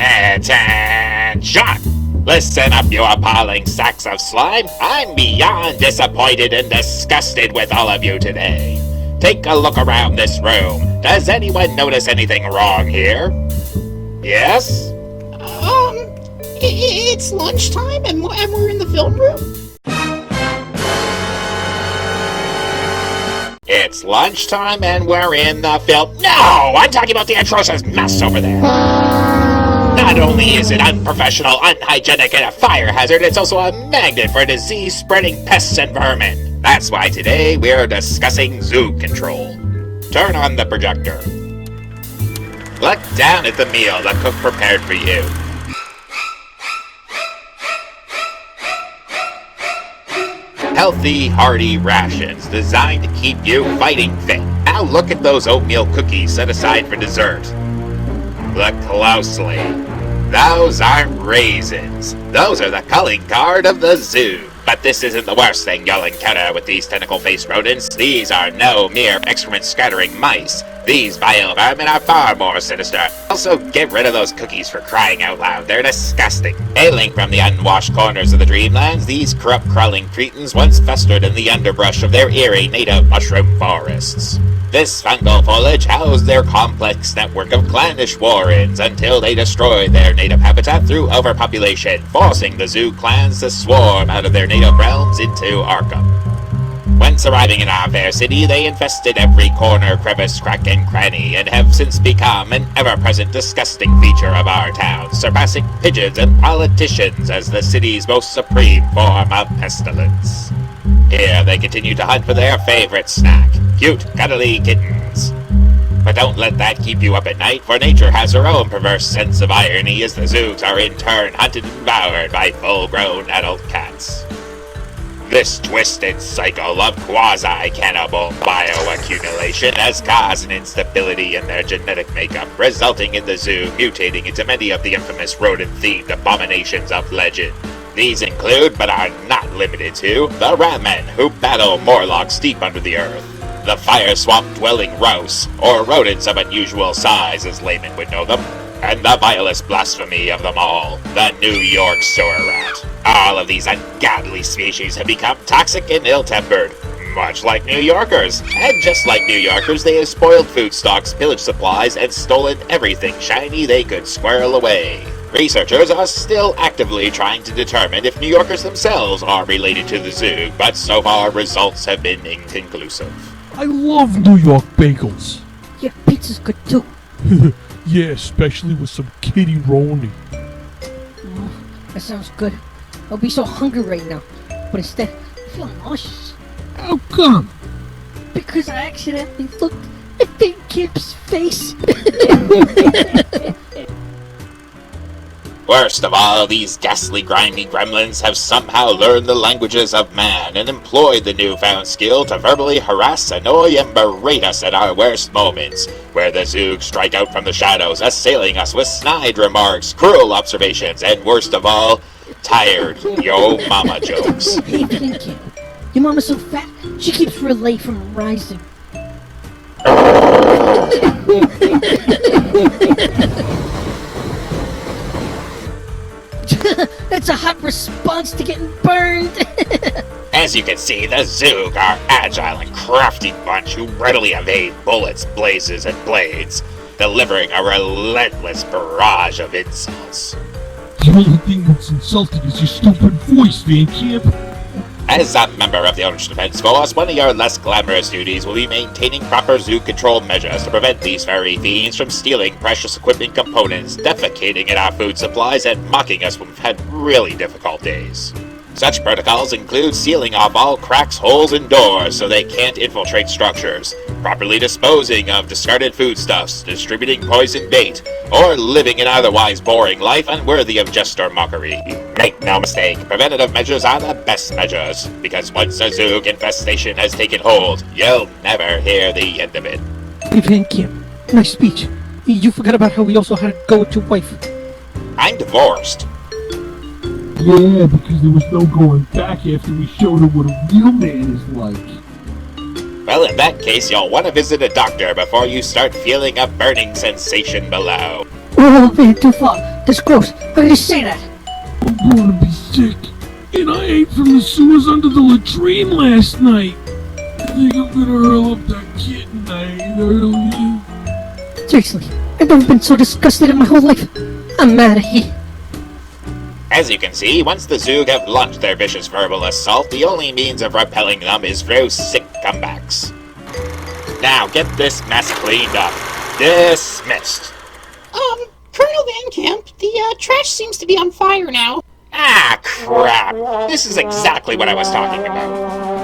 Attention! Listen up, you appalling sacks of slime. I'm beyond disappointed and disgusted with all of you today. Take a look around this room. Does anyone notice anything wrong here? Yes? It's lunchtime and we're in the film room? It's lunchtime and we're in the film. No! I'm talking about the atrocious mess over there. Not only is it unprofessional, unhygienic, and a fire hazard, it's also a magnet for disease-spreading pests and vermin. That's why today we're discussing zoo control. Turn on the projector. Look down at the meal the cook prepared for you. Healthy, hearty rations designed to keep you fighting fit. Now look at those oatmeal cookies set aside for dessert. Look closely. Those aren't raisins. Those are the calling card of the zoo. But this isn't the worst thing you'll encounter with these tentacle-faced rodents. These are no mere excrement-scattering mice. These vile vermin are far more sinister. Also, get rid of those cookies for crying out loud. They're disgusting. Hailing from the unwashed corners of the Dreamlands, these corrupt crawling cretins once festered in the underbrush of their eerie native mushroom forests. This fungal foliage housed their complex network of clannish warrens until they destroyed their native habitat through overpopulation, forcing the zoo clans to swarm out of their native realms into Arkham. Once arriving in our fair city, they infested every corner, crevice, crack, and cranny, and have since become an ever-present disgusting feature of our town, surpassing pigeons and politicians as the city's most supreme form of pestilence. Here they continue to hunt for their favorite snack, cute, cuddly kittens. But don't let that keep you up at night, for nature has her own perverse sense of irony as the Zoogs are in turn hunted and devoured by full-grown adult cats. This twisted cycle of quasi-cannibal bioaccumulation has caused an instability in their genetic makeup, resulting in the zoo mutating into many of the infamous rodent-themed abominations of legend. These include, but are not limited to, the ratmen, who battle Morlocks deep under the earth, the fire swamp-dwelling rouse, or rodents of unusual size as laymen would know them, and the vilest blasphemy of them all, the New York sewer rat. All of these ungodly species have become toxic and ill-tempered, much like New Yorkers. And just like New Yorkers, they have spoiled food stocks, pillaged supplies, and stolen everything shiny they could squirrel away. Researchers are still actively trying to determine if New Yorkers themselves are related to the zoo, but so far results have been inconclusive. I love New York bagels. Yeah, pizza's good too. Yeah, especially with some kitty roni. Oh, that sounds good. I'll be so hungry right now, but instead, I feel nauseous. How come? Because I accidentally looked at Big Kip's face. Worst of all, these ghastly, grimy gremlins have somehow learned the languages of man and employed the newfound skill to verbally harass, annoy, and berate us at our worst moments, where the Zoogs strike out from the shadows, assailing us with snide remarks, cruel observations, and worst of all, tired yo mama jokes. Hey, Big Kip, your mama's so fat, she keeps Relay from rising. That's a hot response to getting burned! As you can see, the Zoog are agile and crafty bunch who readily evade bullets, blazes, and blades, delivering a relentless barrage of insults. The only thing that's insulting is your stupid voice, Van Camp. As a member of the Eldritch Defense Force, one of your less glamorous duties will be maintaining proper zoo control measures to prevent these furry fiends from stealing precious equipment components, defecating in our food supplies, and mocking us when we've had really difficult days. Such protocols include sealing off all cracks, holes, and doors so they can't infiltrate structures, properly disposing of discarded foodstuffs, distributing poison bait, or living an otherwise boring life unworthy of jest or mockery. Make no mistake, preventative measures are the best measures, because once a Zoog infestation has taken hold, you'll never hear the end of it. Hey, Van Camp, nice speech. You forgot about how we also had a go-to wife. I'm divorced. Yeah, because there was no going back after we showed her what a real man is like. Well, in that case, you'll want to visit a doctor before you start feeling a burning sensation below. Oh, man, too far. That's gross. How can you say that? I'm going to be sick. And I ate from the sewers under the latrine last night. I think I'm gonna hurl up that kitten I ate earlier. Seriously, I've never been so disgusted in my whole life. I'm mad at you. As you can see, once the Zoog have launched their vicious verbal assault, the only means of repelling them is through sick comebacks. Now get this mess cleaned up. Dismissed. Colonel Van Camp, the trash seems to be on fire now. Ah, crap. This is exactly what I was talking about.